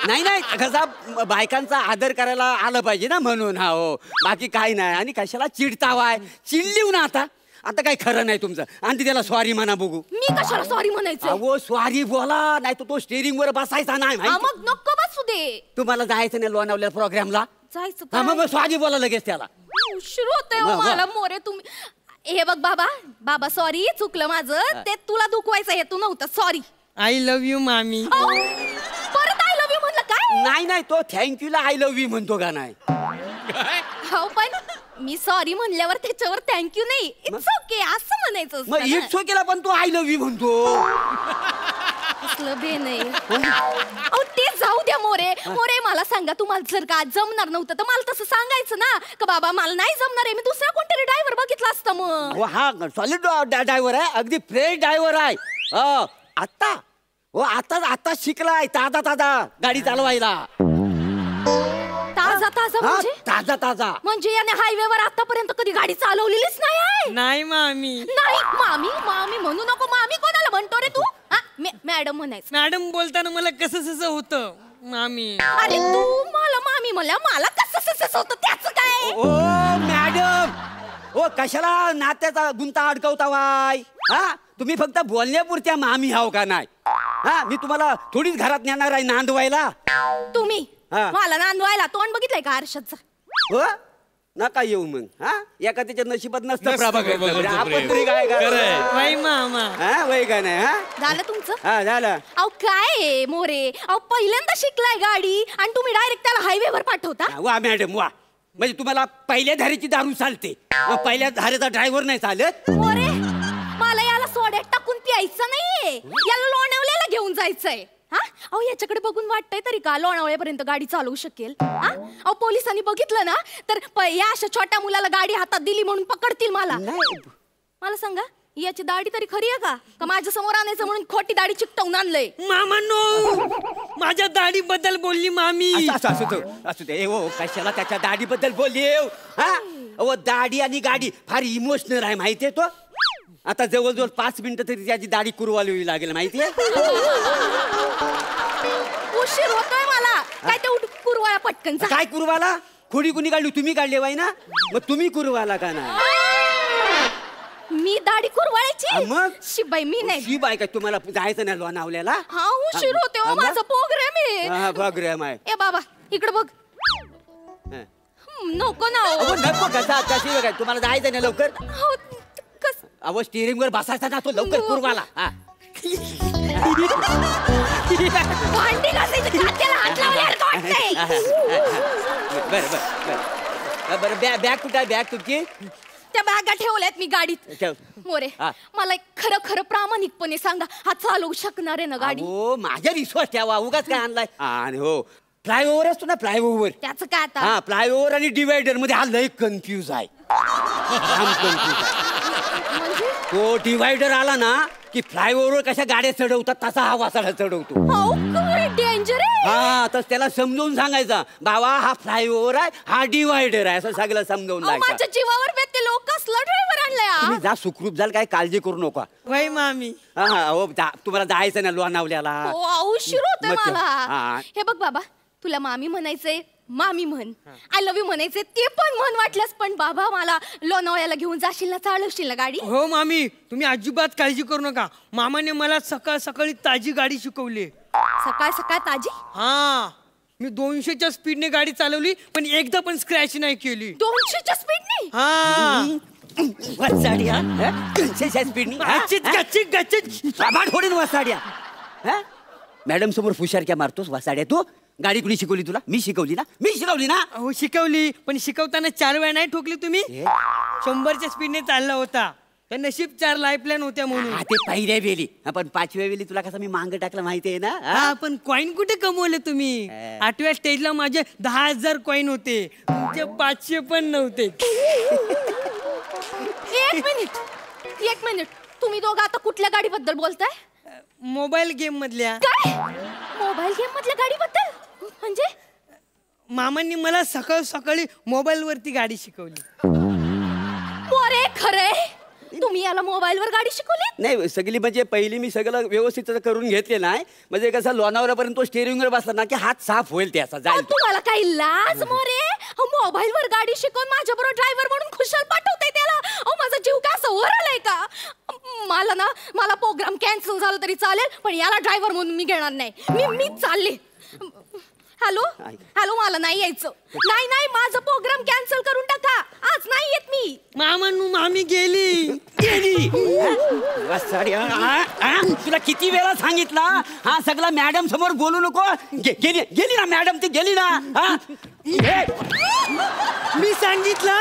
नाही कसा बायकांचा आदर करायला आलं पाहिजे ना म्हणून. हा हो बाकी काही नाही. आणि कशाला चिडतावाय? चिडलीव ना आता. आता काही खरं नाही तुमचं. आणि त्याला सॉरी म्हणा बघू. मी कशाला सॉरी म्हणायचं? अहो सॉरी बोला, नाही तो स्टेरिंग वर बसायचा नाही. मग नको बसू दे. तुम्हाला जायचं नाही लोणावल्या प्रोग्रामला? जायचं. मग सॉरी बोला लगेच त्याला. उशीर होतोय मला मोरे. तुम्ही हे बघ बाबा सॉरी चुकलं माझं. ते तुला दुखवायचं हेतू नव्हतं. सॉरी. आय लव्ह यू मामी. परत आय लव्ह यू म्हणलं काय? नाही तो थँक्यूला आय लव्ह यू म्हणतो का नाही? हो पण मी सॉरी म्हणल्यावर त्याच्यावर थँक्यू नाही, इट्स ओके असं म्हणायचं. मग इट्स ओकेला पण तो आय लव्ह यू म्हणतो. असलं बे नाही. अहो ते जाऊ द्या मोरे. मला सांगा, तुम्हाला जर का जमणार नव्हतं तर मला तसं सांगायचं ना का बाबा मला नाही जमणार आहे, मी दुसरा कोणतरी ड्रायव्हर बघितला असता. मग हा सॉलिड ड्रायव्हर आहे, अगदी फ्रेश ड्रायव्हर आहे. आता शिकलाय ताजा गाडी चालवायला. ताजा म्हणजे याने हायवेवर आतापर्यंत कधी गाडी चालवलेलीच नाही? नाही मामी. नाही मामी म्हणू नको. मामी कोणाला म्हणतो रे तू? मॅडम म्हणायचं. मॅडम बोलताना मला कसं होतं मामी. अरे तू मला मामी म्हणल्या मला कसं होतं त्याचं काय? ओ मॅडम ओ कशाला नात्याचा गुंता अडकवता वाय? तुम्ही फक्त बोलण्यापुरत्या मामी हाव का नाही? मी तुम्हाला थोडीच घरात नेणार आहे नांदवायला. तुम्ही मला नांदवायला तोंड बघितलंय का आरशाचं? हो नका येऊ मग. एका त्याच्या नशिबात नसतं प्रभाकर. आपण तरी काय वय मामा. वय का नाही? झालं तुमचं? झालं. अहो काय मोरे, अहो पहिल्यांदा शिकलाय गाडी आणि तुम्ही डायरेक्ट त्याला हायवेवर पाठवता? वा मॅडम वा. म्हणजे तुम्हाला पहिल्या धारेची दारू चालते, पहिल्या धारेचा ड्रायव्हर नाही चालत? मोरे मला याला सोड्यात टाकून प्यायचं नाहीये, याला लोणावळ्याला घेऊन जायचंय. अहो याच्याकडे बघून वाटतंय तरी का लोणावळ्यापर्यंत गाडी चालवू शकेल? अहो पोलिसांनी बघितलं ना तर या अशा छोट्या मुलाला गाडी हातात दिली म्हणून पकडतील मला. मला सांगा याची दाढी तरी खरी आहे का माझ्या समोर आणायचं म्हणून खोटी दाढी चिकटवून आणलंय? मामांनो माझ्या दाढी बद्दल बोलली मामी. असू दे हो कशाला त्याच्या दाढी बद्दल बोलली? दाढी आणि गाडी फार इमोशनल आहे माहितीये तो. आता जवळजवळ 5 मिनिटं तरी त्याची दाढी कुरवावी लागेल माहितीये. उशीर होतोय मला. काय ते कुरवाला पटकन. काय कुरवाला? खोडी कुणी काढली? तुम्ही काढली बाई ना, मग तुम्ही कुरवाला का नाही? मी दाढी कुरवायची? मग शिबाई मी नाही. शिबाई काय तुम्हाला जायचं नाही लोणावळ्याला? हा उशीर होते हो माझा प्रोग्राम आहे. प्रोग्राम आहे. ए बाबा इकडे बघ. नको ना. नको कसा तुम्हाला जायचं नाही लवकर. अहो स्टिअरिंग वर बसायचा ना तो लवकर कुरवाला. भांडी घासायची खात्याला हात लावल्यासारखं वाटतंय. बरं बॅग कुठं आहे? बॅग तुझी त्या बॅगा ठेवल्यात मी गाडीत. ठेव. मोरे मला एक खरं खरं प्रामाणिकपणे सांगा, हा चालवू शकणार आहे ना गाडी? हो माझ्या विश्वास ठेवा. उगाच काय आणलाय? आणि हो फ्लायओव्हर असतो ना फ्लायओव्हर. त्याचं काय आता? हा फ्लायओव्हर आणि डिवायडर मध्ये हा लय कन्फ्यूज आहे. तो डिवायडर आला ना की फ्लायओव्हर कशा गाड्या चढवतात तसा हा वासाडा चढवतो. डेंजर आहे. हा तर त्याला समजावून सांगायचा, बाबा हा फ्लायओव्हर आहे, हा डिवायडर आहे, असं सगळं समजावून माझ्या सांगायचं. जीवावर बेते लोक कसला ड्रायव्हर आणलाय. तुम्ही जा सुखरूप जाल, काय काळजी करू नका. वय मामी. हा हो तुम्हाला जायचं ना लोणावल्याला. उशीर होतोय मग ते- मला. हा. हे बघ बाबा, तुला मामी म्हणायचंय मामी म्हण, आय लव्ह यू म्हणायचे ते पण म्हण वाटलंस, पण बाबा मला लोणावळ्याला घेऊन जाशील ना, चालवशील ना गाडी? हो मामी, तुम्ही अजिबात काळजी करू नका. मामाने मला सकाळ सकाळी ताजी गाडी शिकवली. सकाळ सकाळ ताजी? हा मी 200च्या स्पीडने गाडी चालवली, पण एकदा पण स्क्रॅच नाही केली. 200च्या स्पीडने? हा वसाड्या मॅडम समोर फुशारक्या मारतोस वसाड्या तू. गाडी कुणी शिकवली तुला? मी शिकवली ना. मी शिकवली ना. हो शिकवली, पण शिकवताना 4 वेळा नाही ठोकली तुम्ही. 100च्या स्पीडने चालला होता. त्या नशीब 4 लाईफलाईन होत्या म्हणून. ते पहिल्या वेळी, पण 5व्या वेळी तुला कसं मी मांग टाकलं माहिती आहे ना. हा पण कॉईन कुठे कमवले तुम्ही? 8व्या स्टेजला माझे 10,000 कॉईन होते, तुमचे 500 पण नव्हते. एक मिनिट, तुम्ही दोघं आता कुठल्या गाडीबद्दल बोलताय? मोबाईल गेम मधल्या. काय? मोबाईल गेम मधल्या गाडीबद्दल म्हणजे? मामांनी मला सकाळ सकाळी मोबाईल वरती गाडी शिकवली. अरे खरे, तुम्ही याला मोबाईल वर गाडी शिकवली? नाही सगळी म्हणजे पहिली मी सगळं व्यवस्थित करून घेतले नाही, म्हणजे कसं लोणावळ्यापर्यंत तो स्टेअरिंग वर बसला ना की हात साफ होईल त्याचा जाईल. तुम्हाला काही लाज मोरे? मोबाईल वर गाडी शिकवून माझ्या बरोबर ड्रायव्हर म्हणून खुशाल पाठवताय त्याला? माझा जीव काय असं वरलाय का? मला प्रोग्राम कॅन्सल झाला तरी चालेल, पण याला ड्रायव्हर म्हणून मी घेणार नाही. मी चालले. हॅलो हॅलो, मला नाही यायचं. नाही माझा प्रोग्राम कॅन्सल करून टाका, आज नाही येत मी. मामी गेली. तुला किती वेळा सांगितला हा सगळा मॅडम समोर बोलू नको. गेली ना मॅडम, ती गेली ना. मी सांगितलं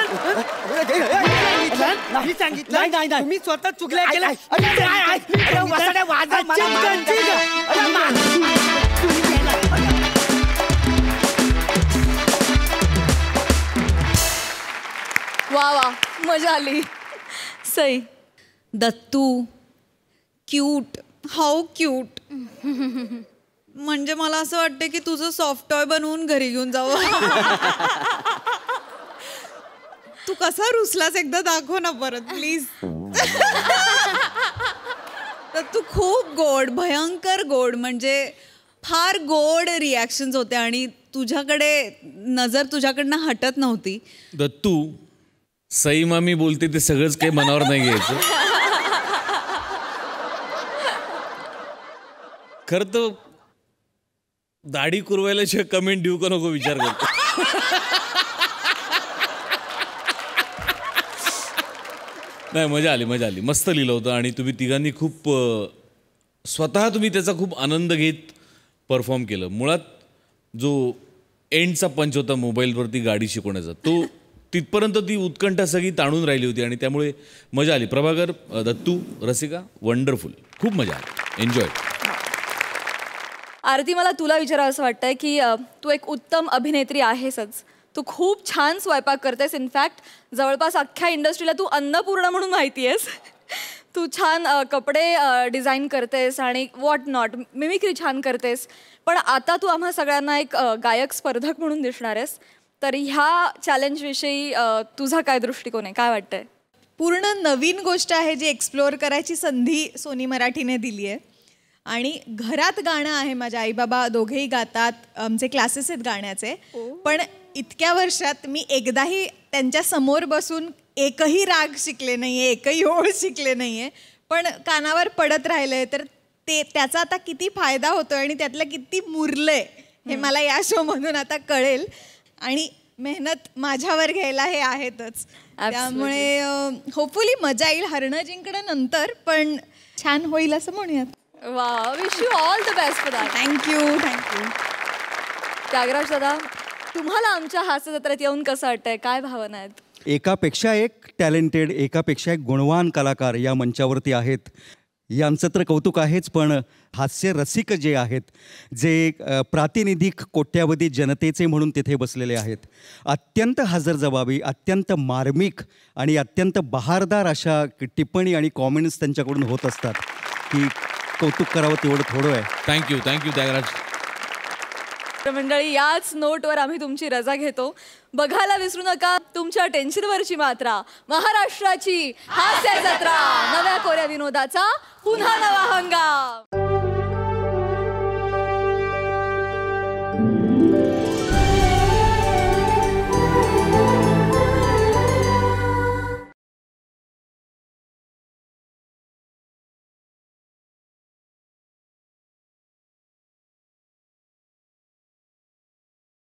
नाही, तुम्ही स्वतः चुकल्या केल्या. वा वा, मजा आली. Sai. Dattu cute, how cute. म्हणजे मला असं वाटतं की तुझं सॉफ्ट टॉय बनवून घरी घेऊन जावं. तू कसा रुसलास एकदा दाखव ना परत प्लीज. तर तू खूप गोड, भयंकर गोड, म्हणजे फार गोड रिॲक्शन्स होते आणि तुझ्याकडे नजर तुझ्याकडनं हटत नव्हती. दत्तू, सई मामी बोलते ते सगळंच काही मनावर नाही घ्यायचं. खरं तर दाढी कुरवायला कमेंट देऊ का नको विचार करतो. नाही मजा आली. मस्त लिहिलं होतं आणि तुम्ही तिघांनी खूप स्वतः तुम्ही त्याचा खूप आनंद घेत परफॉर्म केलं. मुळात जो एंडचा पंच होता मोबाईलवरती गाडी शिकवण्याचा, तो तिथपर्यंत ती उत्कंठा सगळी ताणून राहिली होती आणि त्यामुळे मजा आली. प्रभाकर, दत्तू, रसिका, वंडरफुल, खूप मजा आली, एन्जॉय. आरती, मला तुला विचारावं असं वाटतंय की तू एक उत्तम अभिनेत्री आहेसच. तू खूप छान स्वयंपाक करतेस. इनफॅक्ट जवळपास अख्ख्या इंडस्ट्रीला तू अन्नपूर्णा म्हणून माहिती आहेस. तू छान कपडे डिझाईन करतेस आणि व्हॉट नॉट, मिमिक्री छान करतेस. पण आता तू आम्हा सगळ्यांना एक गायक स्पर्धक म्हणून दिसणार आहेस. तर ह्या चॅलेंजविषयी तुझा काय दृष्टिकोन आहे, काय वाटतंय? पूर्ण नवीन गोष्ट आहे जी एक्सप्लोअर करायची संधी सोनी मराठीने दिली आहे. आणि घरात गाणं आहे, माझे आई बाबा दोघेही गातात, आमचे क्लासेस आहेत गाण्याचे. पण इतक्या वर्षात मी एकदाही त्यांच्या समोर बसून एकही राग शिकले नाही आहे, एकही ओळ शिकले नाही आहे, पण कानावर पडत राहिलं आहे. तर त्याचा आता किती फायदा होतो आणि त्यातलं किती मुरलं आहे हे मला या शोमधून आता कळेल. आणि मेहनत माझ्यावर घ्यायला हे आहेतच. त्यामुळे होपफुली मजा येईल. हरणं जिंकणं नंतर, पण छान होईल असं म्हणूयात. वा, wish you all the best for that. Thank you. Tyagaraj दादा, तुम्हाला आमच्या हास्य जत्रेत येऊन कसं वाटतंय? काय भावना आहेत? एकापेक्षा एक टॅलेंटेड, एकापेक्षा एक गुणवान कलाकार या मंचावरती आहेत. यांचं तर कौतुक आहेच, पण हास्य रसिक जे आहेत, जे प्रातिनिधिक कोट्यावधी जनतेचे म्हणून तिथे बसलेले आहेत, अत्यंत हजरजबाबी, अत्यंत मार्मिक आणि अत्यंत बहारदार अशा टिप्पणी आणि कॉमेंट्स त्यांच्याकडून होत असतात की कौतुक करावं तेवढं थोडं आहे. थँक्यू त्यागराज. मंडळी, याच नोटवर आम्ही तुमची रजा घेतो. बघायला विसरू नका तुमच्या टेन्शनवरची मात्रा, महाराष्ट्राची हास्य जत्रा, नव्या कोऱ्या विनोदाचा पुन्हा नवा हंगाम.